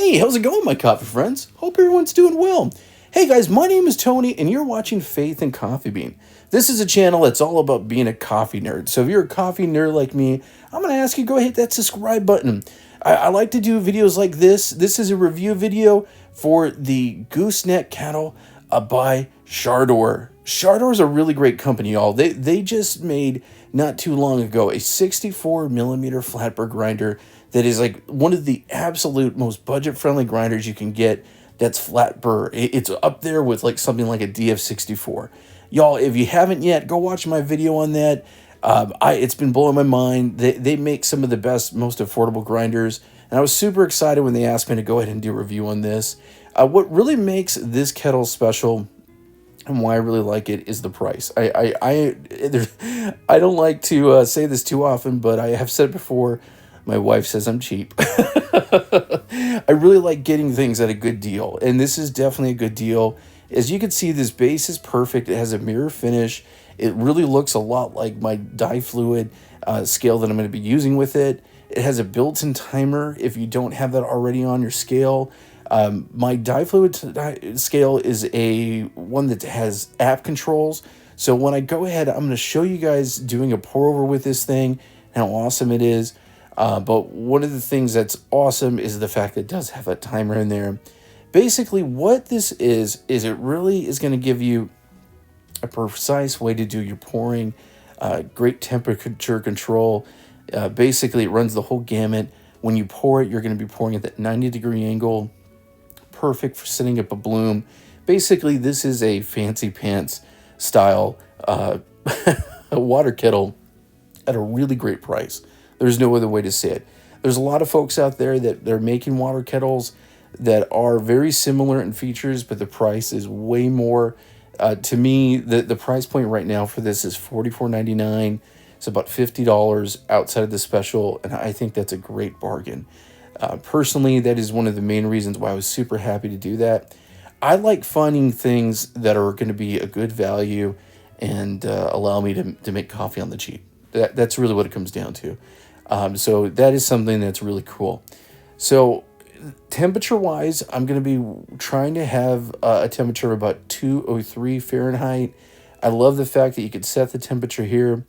Hey, how's it going, my coffee friends? Hope everyone's doing well. Hey guys, my name is Tony, and you're watching Faith and Coffee Bean. This is a channel that's all about being a coffee nerd. So if you're a coffee nerd like me, I'm going to ask you go hit that subscribe button. I like to do videos like this. This is a review video for the Gooseneck Kettle by SHARDOR. SHARDOR is a really great company, y'all. They just made, not too long ago, a 64 millimeter flatbed grinder that is like one of the absolute most budget-friendly grinders you can get that's flat burr. It's up there with like something like a DF64. Y'all, if you haven't yet, go watch my video on that. It's been blowing my mind. They make some of the best, most affordable grinders, and I was super excited when they asked me to go ahead and do a review on this. What really makes this kettle special and why I really like it is the price. I don't like to say this too often, but I have said it before. My wife says I'm cheap. I really like getting things at a good deal, and this is definitely a good deal. As you can see, this base is perfect. It has a mirror finish. It really looks a lot like my DiFluid scale that I'm going to be using with it. It has a built-in timer if you don't have that already on your scale. My DiFluid scale is one that has app controls. So when I go ahead, I'm going to show you guys doing a pour over with this thing, how awesome it is. But one of the things that's awesome is the fact that it does have a timer in there. Basically, what this is it really is going to give you a precise way to do your pouring, great temperature control. Basically, it runs the whole gamut. When you pour it, you're going to be pouring at that 90-degree angle. Perfect for setting up a bloom. Basically, this is a fancy pants style water kettle at a really great price. There's no other way to say it. There's a lot of folks out there that they're making water kettles that are very similar in features, but the price is way more. To me, the price point right now for this is $44.99. It's about $50 outside of the special, and I think that's a great bargain. Personally, that is one of the main reasons why I was super happy to do that. I like finding things that are going to be a good value and allow me to make coffee on the cheap. That's really what it comes down to. So that is something that's really cool. So temperature-wise, I'm going to be trying to have a temperature of about 203 Fahrenheit. I love the fact that you could set the temperature here.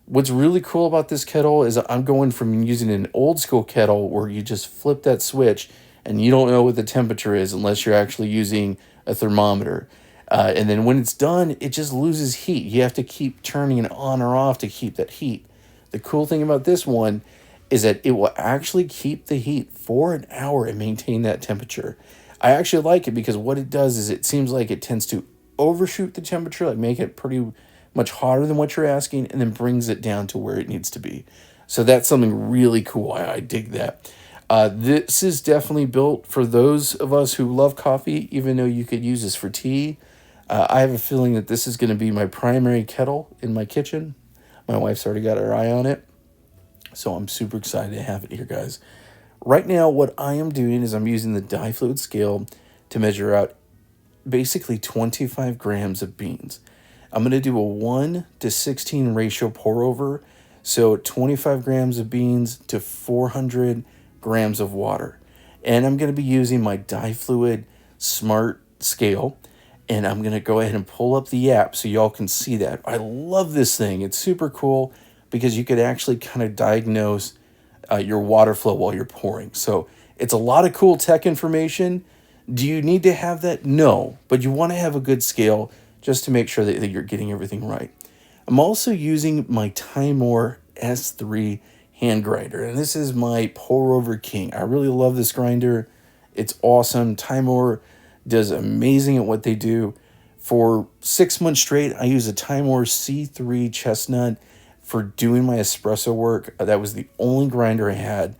What's really cool about this kettle is I'm going from using an old school kettle where you just flip that switch and you don't know what the temperature is unless you're actually using a thermometer. And then when it's done, it just loses heat. You have to keep turning it on or off to keep that heat. The cool thing about this one is that it will actually keep the heat for an hour and maintain that temperature. I actually like it because what it does is it seems like it tends to overshoot the temperature, like make it pretty much hotter than what you're asking, and then brings it down to where it needs to be. So that's something really cool. I dig that. This is definitely built for those of us who love coffee, even though you could use this for tea. I have a feeling that this is going to be my primary kettle in my kitchen. My wife's already got her eye on it. So I'm super excited to have it here, guys. Right now, what I am doing is I'm using the DiFluid scale to measure out basically 25 grams of beans. I'm going to do a 1:16 ratio pour over. So 25 grams of beans to 400 grams of water. And I'm going to be using my DiFluid Smart scale. And I'm going to go ahead and pull up the app so y'all can see that. I love this thing. It's super cool because you could actually kind of diagnose your water flow while you're pouring. So it's a lot of cool tech information. Do you need to have that? No, but you want to have a good scale just to make sure that you're getting everything right. I'm also using my Timor S3 hand grinder, and this is my pour over king. I really love this grinder. It's awesome. Timor does amazing at what they do. For 6 months straight, I use a Timor C3 Chestnut for doing my espresso work. That was the only grinder I had.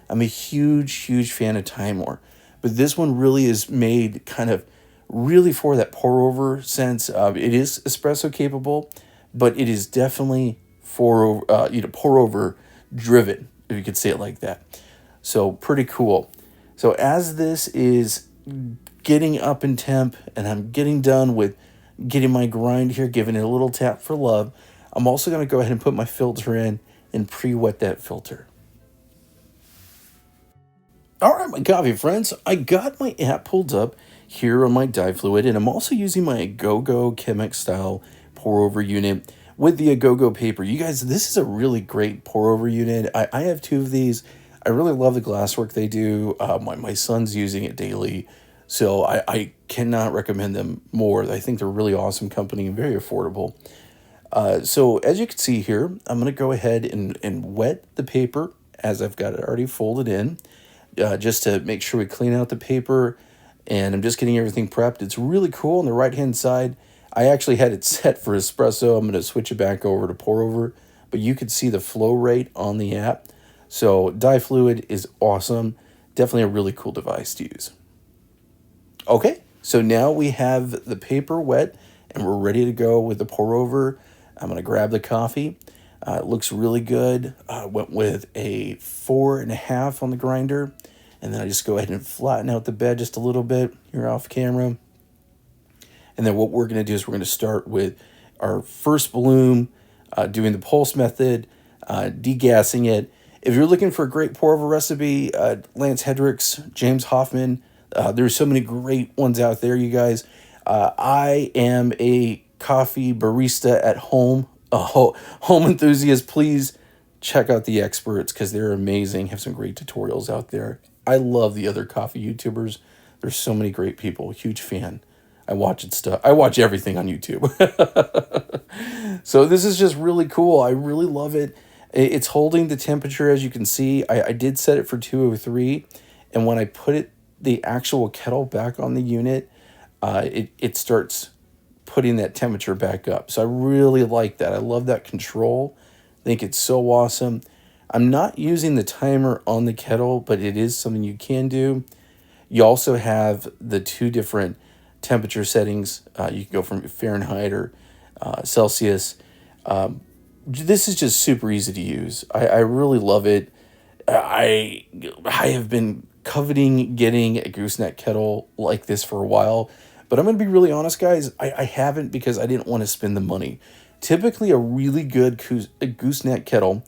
I'm a huge fan of Timor, but this one really is made kind of really for that pour over sense. It is espresso capable, but it is definitely pour over driven, if you could say it like that. So pretty cool. So as this is getting up in temp and I'm getting done with getting my grind here, giving it a little tap for love, I'm also going to go ahead and put my filter in and pre-wet that filter. All right, my coffee friends, I got my app pulled up here on my DiFluid, and I'm also using my Go-Go Chemex style pour-over unit with the Go-Go paper. You guys, this is a really great pour-over unit. I have two of these. I really love the glasswork they do. My son's using it daily, so I cannot recommend them more. I think they're a really awesome company and very affordable. So as you can see here, I'm going to go ahead and wet the paper as I've got it already folded in. Just to make sure we clean out the paper, and I'm just getting everything prepped. It's really cool. On the right hand side, I actually had it set for espresso. I'm going to switch it back over to pour over, but you can see the flow rate on the app. So DiFluid is awesome. Definitely a really cool device to use. Okay, so now we have the paper wet and we're ready to go with the pour over. I'm going to grab the coffee. It looks really good. Went with a 4.5 on the grinder. And then I just go ahead and flatten out the bed just a little bit. You're off camera. And then what we're going to do is we're going to start with our first bloom, doing the pulse method, degassing it. If you're looking for a great pour-over recipe, Lance Hendricks, James Hoffman, there's so many great ones out there, you guys. I am a coffee barista at home. Home enthusiasts, please check out the experts because they're amazing. Have some great tutorials out there. I love the other coffee YouTubers. There's so many great people. Huge fan. I watch everything on YouTube. So this is just really cool. I really love it. It's holding the temperature, as you can see. I did set it for 203, and when I put the actual kettle back on the unit, it starts putting that temperature back up. So I really like that. I love that control. I think it's so awesome. I'm not using the timer on the kettle, but it is something you can do. You also have the two different temperature settings. You can go from Fahrenheit or Celsius. This is just super easy to use. I really love it. I have been coveting getting a gooseneck kettle like this for a while. But I'm going to be really honest, guys. I haven't because I didn't want to spend the money. Typically, a really good gooseneck kettle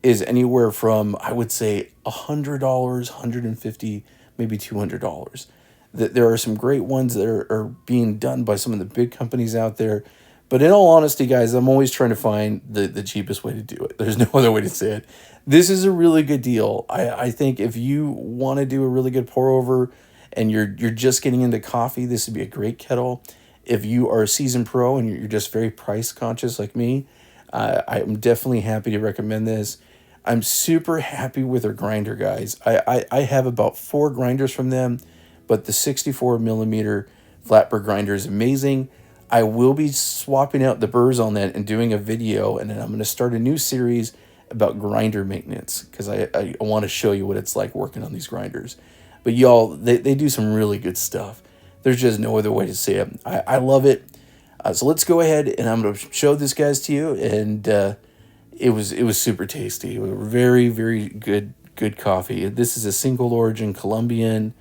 is anywhere from, I would say, $100, $150, maybe $200. There are some great ones that are being done by some of the big companies out there. But in all honesty, guys, I'm always trying to find the cheapest way to do it. There's no other way to say it. This is a really good deal. I think if you want to do a really good pour over, and you're just getting into coffee, this would be a great kettle. If you are a seasoned pro and you're just very price conscious like me, I'm definitely happy to recommend this. I'm super happy with their grinder, guys. I have about 4 grinders from them, but the 64 millimeter flat burr grinder is amazing. I will be swapping out the burrs on that and doing a video, and then I'm going to start a new series about grinder maintenance because I want to show you what it's like working on these grinders. But y'all, they do some really good stuff. There's just no other way to say it. I love it. So let's go ahead and I'm going to show this, guys, to you. And it was super tasty. It was very, very good coffee. This is a single origin Colombian.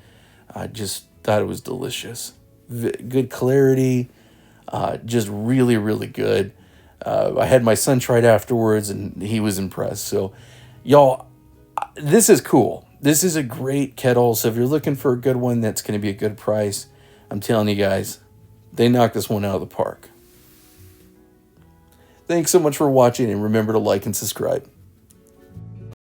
I just thought it was delicious. Good clarity. Just really, really good. I had my son try it afterwards, and he was impressed. So, y'all, this is cool. This is a great kettle, so if you're looking for a good one that's going to be a good price, I'm telling you guys, they knocked this one out of the park. Thanks so much for watching, and remember to like and subscribe.